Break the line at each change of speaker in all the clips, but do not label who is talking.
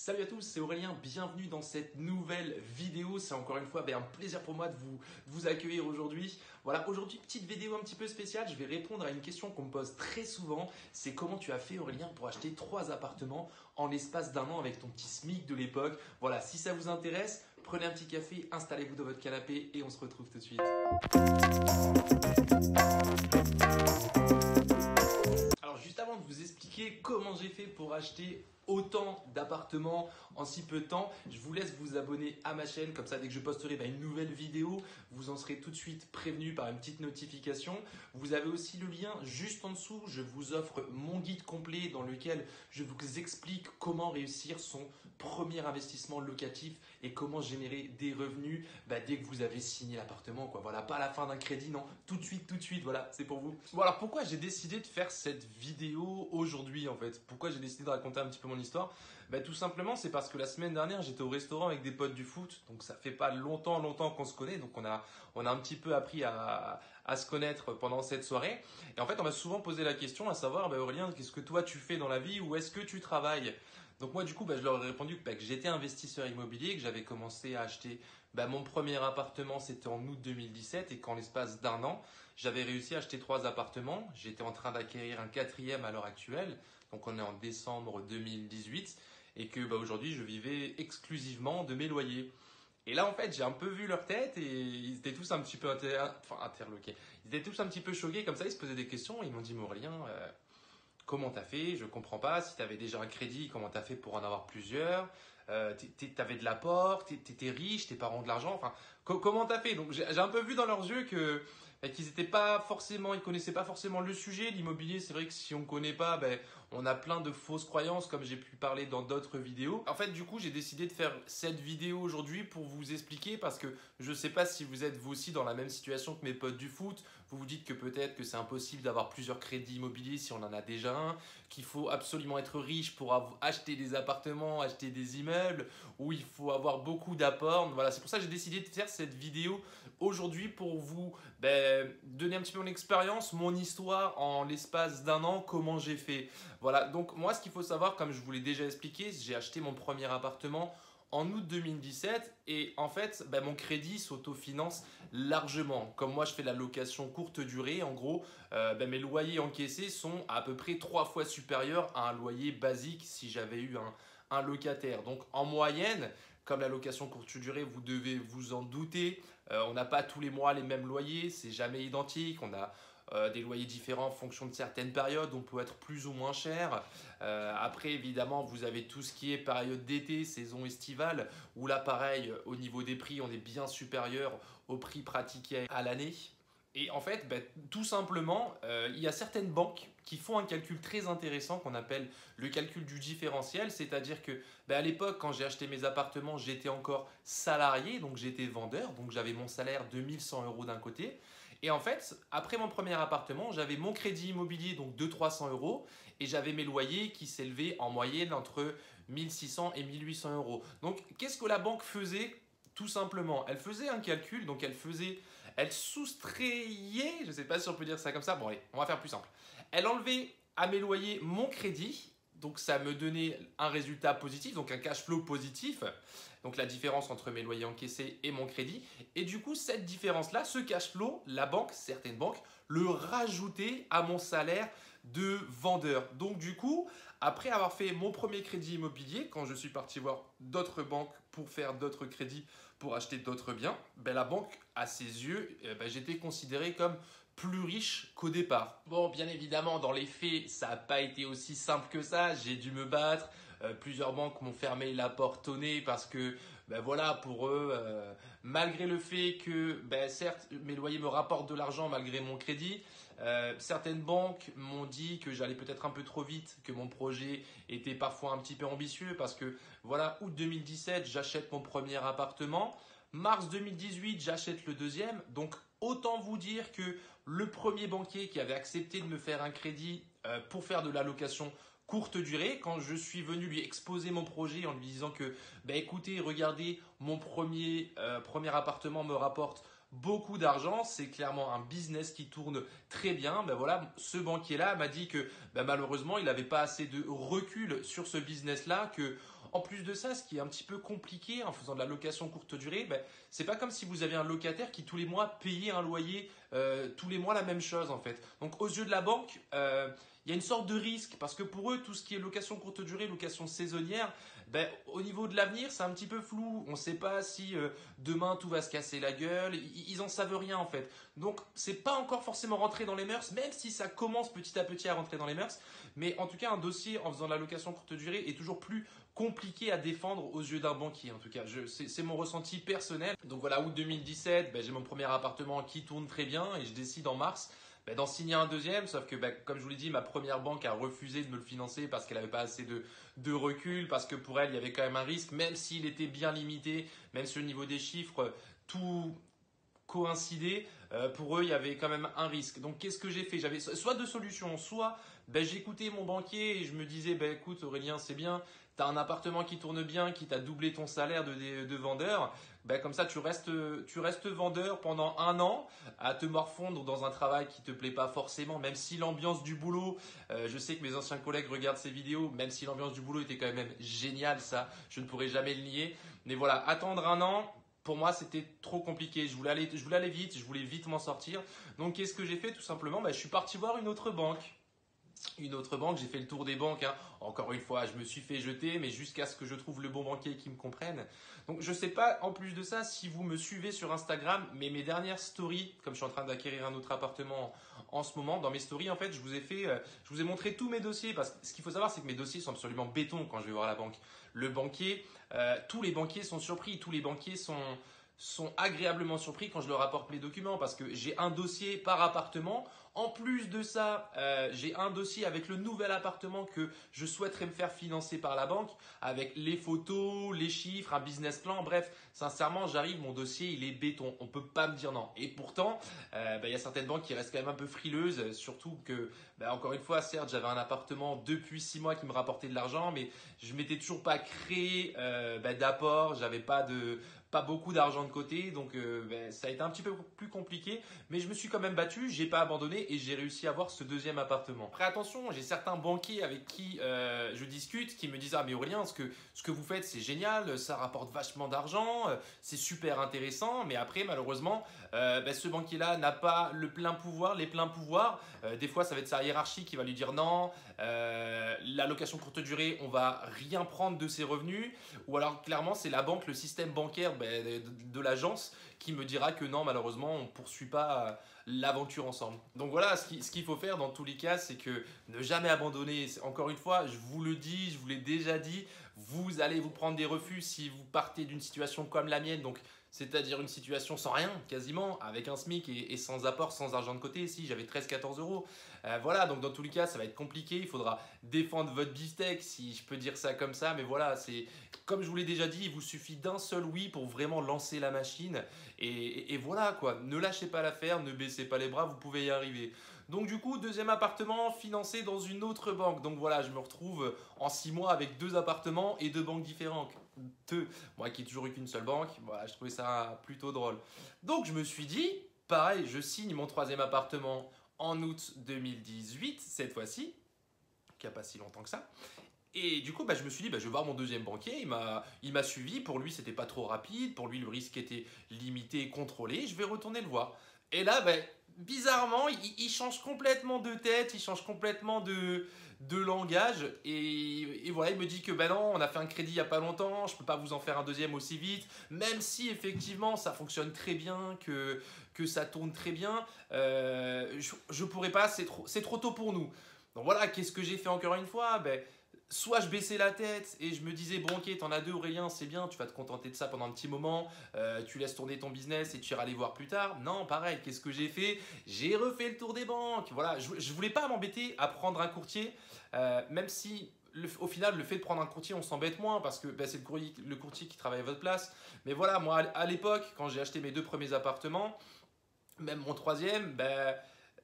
Salut à tous, c'est Aurélien, bienvenue dans cette nouvelle vidéo. C'est encore une fois un plaisir pour moi de vous accueillir aujourd'hui. Voilà, aujourd'hui, petite vidéo un petit peu spéciale. Je vais répondre à une question qu'on me pose très souvent. C'est comment tu as fait, Aurélien, pour acheter 3 appartements en l'espace d'un an avec ton petit SMIC de l'époque. Voilà, si ça vous intéresse, prenez un petit café, installez-vous dans votre canapé et on se retrouve tout de suite. Alors juste avant de vous expliquer comment j'ai fait pour acheter autant d'appartements en si peu de temps, je vous laisse vous abonner à ma chaîne, comme ça dès que je posterai une nouvelle vidéo, vous en serez tout de suite prévenu par une petite notification. Vous avez aussi le lien juste en dessous, je vous offre mon guide complet dans lequel je vous explique comment réussir son premier investissement locatif et comment générer des revenus dès que vous avez signé l'appartement. Voilà, pas à la fin d'un crédit, non, tout de suite, voilà, c'est pour vous. Bon alors pourquoi j'ai décidé de faire cette vidéo aujourd'hui en fait? Pourquoi j'ai décidé de raconter un petit peu mon histoire? Tout simplement c'est parce que la semaine dernière j'étais au restaurant avec des potes du foot, donc ça fait pas longtemps qu'on se connaît, donc on a un petit peu appris à se connaître pendant cette soirée. Et en fait on m'a souvent posé la question à savoir Aurélien, qu'est-ce que toi tu fais dans la vie, ou est-ce que tu travailles? Donc moi du coup je leur ai répondu que j'étais investisseur immobilier, que j'avais commencé à acheter mon premier appartement, c'était en août 2017, et qu'en l'espace d'un an j'avais réussi à acheter 3 appartements. J'étais en train d'acquérir un 4e à l'heure actuelle, donc on est en décembre 2018, et que aujourd'hui je vivais exclusivement de mes loyers. Et là en fait j'ai un peu vu leur tête et ils étaient tous un petit peu interloqués. Ils étaient tous un petit peu choqués comme ça, ils se posaient des questions, ils m'ont dit Aurélien, comment t'as fait? Je comprends pas. Si t'avais déjà un crédit, comment t'as fait pour en avoir plusieurs? T'avais de l'apport, t'étais riche, tes parents ont de l'argent. Enfin, comment t'as fait? Donc j'ai un peu vu dans leurs yeux que qu'ils étaient pas forcément, ils connaissaient pas forcément le sujet. L'immobilier, c'est vrai que si on connaît pas, on a plein de fausses croyances, comme j'ai pu parler dans d'autres vidéos. En fait, du coup, j'ai décidé de faire cette vidéo aujourd'hui pour vous expliquer, parce que je sais pas si vous êtes vous aussi dans la même situation que mes potes du foot. Vous vous dites que peut-être que c'est impossible d'avoir plusieurs crédits immobiliers si on en a déjà un, qu'il faut absolument être riche pour acheter des appartements, acheter des immeubles, où il faut avoir beaucoup d'apports. Voilà, c'est pour ça que j'ai décidé de faire cette vidéo aujourd'hui pour vous donner un petit peu mon expérience, mon histoire en l'espace d'un an, comment j'ai fait. Voilà, donc moi ce qu'il faut savoir, comme je vous l'ai déjà expliqué, j'ai acheté mon premier appartement en août 2017, et en fait mon crédit s'autofinance largement. Comme moi je fais la location courte durée, en gros mes loyers encaissés sont à peu près 3 fois supérieurs à un loyer basique si j'avais eu un locataire. Donc en moyenne, comme la location courte durée, vous devez vous en douter, on n'a pas tous les mois les mêmes loyers, c'est jamais identique, on a des loyers différents en fonction de certaines périodes, on peut être plus ou moins cher. Après évidemment vous avez tout ce qui est période d'été, saison estivale, où là pareil au niveau des prix on est bien supérieur aux prix pratiqués à l'année. Et en fait, tout simplement, il y a certaines banques qui font un calcul très intéressant qu'on appelle le calcul du différentiel. C'est-à-dire que à l'époque, quand j'ai acheté mes appartements, j'étais encore salarié, donc j'étais vendeur, donc j'avais mon salaire de 1100 € d'un côté. Et en fait, après mon premier appartement, j'avais mon crédit immobilier donc de 300 €, et j'avais mes loyers qui s'élevaient en moyenne entre 1600 et 1800 €. Donc qu'est-ce que la banque faisait? Tout simplement, elle faisait un calcul, donc elle soustrayait, je ne sais pas si on peut dire ça comme ça, bon allez, on va faire plus simple. Elle enlevait à mes loyers mon crédit, donc ça me donnait un résultat positif, donc un cash flow positif, donc la différence entre mes loyers encaissés et mon crédit. Et du coup, cette différence-là, ce cash flow, certaines banques, le rajoutaient à mon salaire de vendeur. Donc du coup, après avoir fait mon premier crédit immobilier, quand je suis parti voir d'autres banques pour faire d'autres crédits, pour acheter d'autres biens, la banque, à ses yeux, j'étais considéré comme plus riche qu'au départ. Bon, bien évidemment, dans les faits, ça n'a pas été aussi simple que ça. J'ai dû me battre. Plusieurs banques m'ont fermé la porte au nez parce que, voilà, pour eux, malgré le fait que, certes, mes loyers me rapportent de l'argent malgré mon crédit, certaines banques m'ont dit que j'allais peut-être un peu trop vite, que mon projet était parfois un petit peu ambitieux parce que, voilà, août 2017, j'achète mon premier appartement. Mars 2018, j'achète le deuxième. Donc, autant vous dire que le premier banquier qui avait accepté de me faire un crédit pour faire de la location courte durée, quand je suis venu lui exposer mon projet en lui disant que, écoutez, regardez, mon premier appartement me rapporte beaucoup d'argent, c'est clairement un business qui tourne très bien. Voilà, ce banquier-là m'a dit que malheureusement, il n'avait pas assez de recul sur ce business-là, que En plus de ça, ce qui est un petit peu compliqué en faisant de la location courte durée, ben, c'est pas comme si vous aviez un locataire qui tous les mois payait un loyer, tous les mois la même chose en fait. Donc aux yeux de la banque, il y a une sorte de risque parce que pour eux, tout ce qui est location courte durée, location saisonnière, ben, au niveau de l'avenir, c'est un petit peu flou. On ne sait pas si demain tout va se casser la gueule. Ils en savent rien en fait. Donc c'est pas encore forcément rentré dans les mœurs, même si ça commence petit à petit à rentrer dans les mœurs. Mais en tout cas, un dossier en faisant de la location courte durée est toujours plus compliqué à défendre aux yeux d'un banquier. En tout cas, c'est mon ressenti personnel. Donc voilà, août 2017, ben, j'ai mon premier appartement qui tourne très bien et je décide en mars d'en signer un deuxième, sauf que comme je vous l'ai dit, ma première banque a refusé de me le financer parce qu'elle n'avait pas assez de recul, parce que pour elle, il y avait quand même un risque, même s'il était bien limité, même si au niveau des chiffres, tout coïncidait, pour eux, il y avait quand même un risque. Donc qu'est-ce que j'ai fait? J'avais soit deux solutions, soit j'écoutais mon banquier et je me disais, écoute Aurélien, c'est bien, tu as un appartement qui tourne bien, qui t'a doublé ton salaire de vendeur, comme ça tu restes vendeur pendant un an à te morfondre dans un travail qui te plaît pas forcément, même si l'ambiance du boulot, je sais que mes anciens collègues regardent ces vidéos, même si l'ambiance du boulot était quand même géniale, ça je ne pourrais jamais le nier, mais voilà, attendre un an, pour moi, c'était trop compliqué. Je voulais aller vite, je voulais vite m'en sortir. Donc, qu'est-ce que j'ai fait? Tout simplement, je suis parti voir une autre banque. J'ai fait le tour des banques, hein. Encore une fois, je me suis fait jeter, mais jusqu'à ce que je trouve le bon banquier qui me comprenne. Donc je ne sais pas, en plus de ça, si vous me suivez sur Instagram, mais mes dernières stories, comme je suis en train d'acquérir un autre appartement en ce moment, dans mes stories, en fait, je vous ai montré tous mes dossiers, parce que ce qu'il faut savoir, c'est que mes dossiers sont absolument béton quand je vais voir la banque. Le banquier, tous les banquiers sont surpris, tous les banquiers sont agréablement surpris quand je leur apporte mes documents, parce que j'ai un dossier par appartement. En plus de ça, j'ai un dossier avec le nouvel appartement que je souhaiterais me faire financer par la banque, avec les photos, les chiffres, un business plan. Bref, sincèrement, j'arrive, mon dossier, il est béton. On ne peut pas me dire non. Et pourtant, il y a certaines banques qui restent quand même un peu frileuses, surtout que, encore une fois, certes, j'avais un appartement depuis 6 mois qui me rapportait de l'argent, mais je m'étais toujours pas créé d'apport, j'avais pas beaucoup d'argent de côté, donc ça a été un petit peu plus compliqué, mais je me suis quand même battu, j'ai pas abandonné et j'ai réussi à avoir ce deuxième appartement. Après attention, j'ai certains banquiers avec qui je discute qui me disent ah mais Aurélien, ce que vous faites c'est génial, ça rapporte vachement d'argent, c'est super intéressant, mais après malheureusement ce banquier-là n'a pas les pleins pouvoirs. Des fois ça va être sa hiérarchie qui va lui dire non, la location courte durée on va rien prendre de ses revenus, ou alors clairement c'est la banque, le système bancaire de l'agence qui me dira que non, malheureusement, on ne poursuit pas l'aventure ensemble. Donc voilà, ce qu'il faut faire dans tous les cas, c'est que ne jamais abandonner. Encore une fois, je vous le dis, je vous l'ai déjà dit, vous allez vous prendre des refus si vous partez d'une situation comme la mienne, donc c'est-à-dire une situation sans rien, quasiment, avec un SMIC et sans apport, sans argent de côté. Si j'avais 13-14 euros. Voilà, donc dans tous les cas, ça va être compliqué. Il faudra défendre votre beefsteak, si je peux dire ça comme ça. Mais voilà, c'est comme je vous l'ai déjà dit, il vous suffit d'un seul oui pour vraiment lancer la machine. Et voilà quoi, ne lâchez pas l'affaire, ne baissez pas les bras, vous pouvez y arriver. Donc du coup, deuxième appartement financé dans une autre banque. Donc voilà, je me retrouve en 6 mois avec 2 appartements et 2 banques différentes. Moi qui n'ai toujours eu qu'une seule banque, voilà, je trouvais ça plutôt drôle. Donc je me suis dit, pareil, je signe mon 3e appartement en août 2018, cette fois-ci, qui n'a pas si longtemps que ça. Et du coup, je me suis dit, je vais voir mon 2e banquier. Il m'a suivi. Pour lui, c'était pas trop rapide. Pour lui, le risque était limité et contrôlé. Je vais retourner le voir. Et là, bizarrement, il change complètement de tête. Il change complètement de langage. Et voilà, il me dit que non, on a fait un crédit il n'y a pas longtemps. Je ne peux pas vous en faire un 2e aussi vite. Même si, effectivement, ça fonctionne très bien, que ça tourne très bien. Je ne pourrais pas, c'est trop tôt pour nous. Donc voilà, qu'est-ce que j'ai fait encore une fois? Soit je baissais la tête et je me disais bon ok, t'en as 2 Aurélien, c'est bien, tu vas te contenter de ça pendant un petit moment, tu laisses tourner ton business et tu iras les voir plus tard. Non, pareil, qu'est-ce que j'ai fait? J'ai refait le tour des banques. Voilà, je voulais pas m'embêter à prendre un courtier, même si au final le fait de prendre un courtier on s'embête moins parce que c'est le courtier qui travaille à votre place. Mais voilà, moi à l'époque quand j'ai acheté mes 2 premiers appartements, même mon 3e,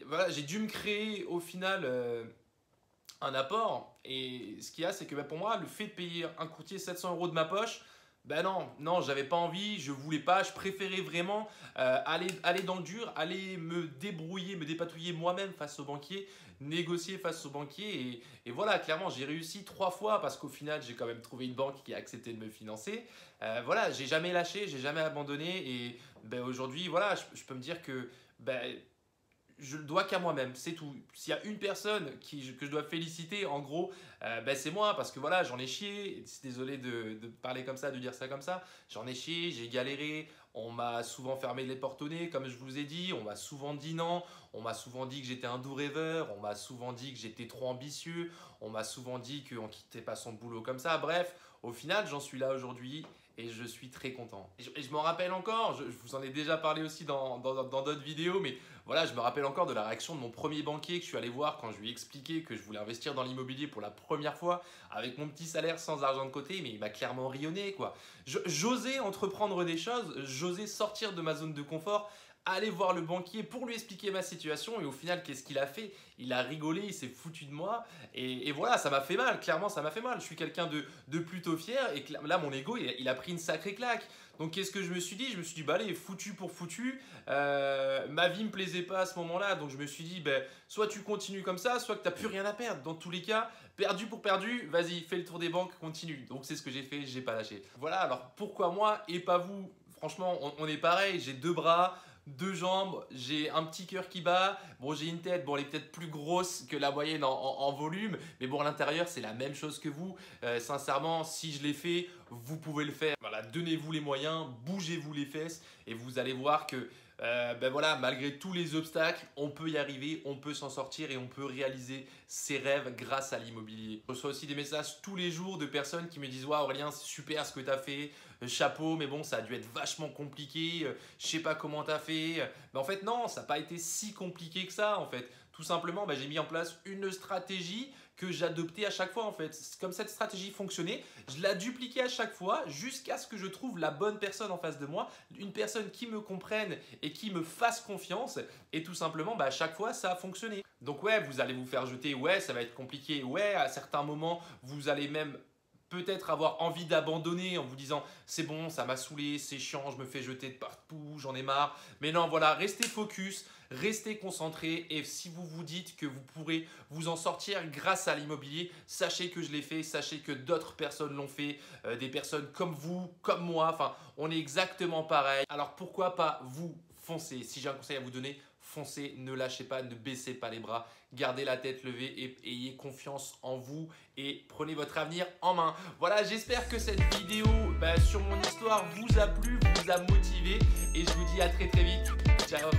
voilà, j'ai dû me créer au final un apport. Et ce qu'il y a, c'est que pour moi, le fait de payer un courtier 700 euros de ma poche, non, j'avais pas envie, je voulais pas, je préférais vraiment aller dans le dur, aller me débrouiller, me dépatouiller moi-même face au banquier, négocier face au banquier et voilà, clairement, j'ai réussi 3 fois parce qu'au final, j'ai quand même trouvé une banque qui a accepté de me financer. Voilà, j'ai jamais lâché, j'ai jamais abandonné et ben, aujourd'hui, voilà, je peux me dire que ben, je le dois qu'à moi-même, c'est tout. S'il y a une personne que je dois féliciter, en gros, ben c'est moi, parce que voilà, j'en ai chié. Désolé de parler comme ça, de dire ça comme ça. J'en ai chié, j'ai galéré. On m'a souvent fermé les portes au nez, comme je vous ai dit. On m'a souvent dit non. On m'a souvent dit que j'étais un doux rêveur. On m'a souvent dit que j'étais trop ambitieux. On m'a souvent dit qu'on ne quittait pas son boulot comme ça. Bref, au final, j'en suis là aujourd'hui. Et je suis très content. Et je m'en rappelle encore, je vous en ai déjà parlé aussi dans d'autres vidéos, mais voilà, je me rappelle encore de la réaction de mon premier banquier que je suis allé voir quand je lui ai expliqué que je voulais investir dans l'immobilier pour la première fois avec mon petit salaire sans argent de côté, mais il m'a clairement rionné, quoi. J'osais entreprendre des choses, j'osais sortir de ma zone de confort, aller voir le banquier pour lui expliquer ma situation et au final, qu'est-ce qu'il a fait? Il a rigolé, il s'est foutu de moi et voilà, ça m'a fait mal, clairement ça m'a fait mal. Je suis quelqu'un de plutôt fier et là, mon ego, il a pris une sacrée claque. Donc, qu'est-ce que je me suis dit? Je me suis dit, bah allez, foutu pour foutu. Ma vie me plaisait pas à ce moment-là, donc je me suis dit, ben, soit tu continues comme ça, soit que tu n'as plus rien à perdre. Dans tous les cas, perdu pour perdu, vas-y, fais le tour des banques, continue. Donc, c'est ce que j'ai fait, j'ai pas lâché. Voilà, alors pourquoi moi et pas vous? Franchement, on est pareil, j'ai 2 bras, 2 jambes, j'ai un petit cœur qui bat, bon j'ai une tête, bon elle est peut-être plus grosse que la moyenne en volume, mais bon à l'intérieur c'est la même chose que vous. Sincèrement, si je l'ai fait, vous pouvez le faire. Voilà, donnez-vous les moyens, bougez-vous les fesses et vous allez voir que ben voilà, malgré tous les obstacles, on peut y arriver, on peut s'en sortir et on peut réaliser ses rêves grâce à l'immobilier. Je reçois aussi des messages tous les jours de personnes qui me disent « Waouh Aurélien, c'est super ce que tu as fait, chapeau, mais bon, ça a dû être vachement compliqué, je sais pas comment tu as fait. » Mais en fait, non, ça n'a pas été si compliqué que ça en fait. Tout simplement, ben, j'ai mis en place une stratégie que j'adoptais à chaque fois en fait. Comme cette stratégie fonctionnait, je la dupliquais à chaque fois jusqu'à ce que je trouve la bonne personne en face de moi, une personne qui me comprenne et qui me fasse confiance et tout simplement à chaque fois ça a fonctionné. Donc ouais, vous allez vous faire jeter, ouais ça va être compliqué, ouais à certains moments vous allez même peut-être avoir envie d'abandonner en vous disant c'est bon, ça m'a saoulé, c'est chiant, je me fais jeter de partout, j'en ai marre. Mais non, voilà, restez focus, restez concentré et si vous vous dites que vous pourrez vous en sortir grâce à l'immobilier, sachez que je l'ai fait, sachez que d'autres personnes l'ont fait, des personnes comme vous, comme moi, enfin on est exactement pareil. Alors pourquoi pas vous foncer? Si j'ai un conseil à vous donner, foncez, ne lâchez pas, ne baissez pas les bras, gardez la tête levée et ayez confiance en vous et prenez votre avenir en main. Voilà, j'espère que cette vidéo sur mon histoire vous a plu, vous a motivé et je vous dis à très vite. Ciao!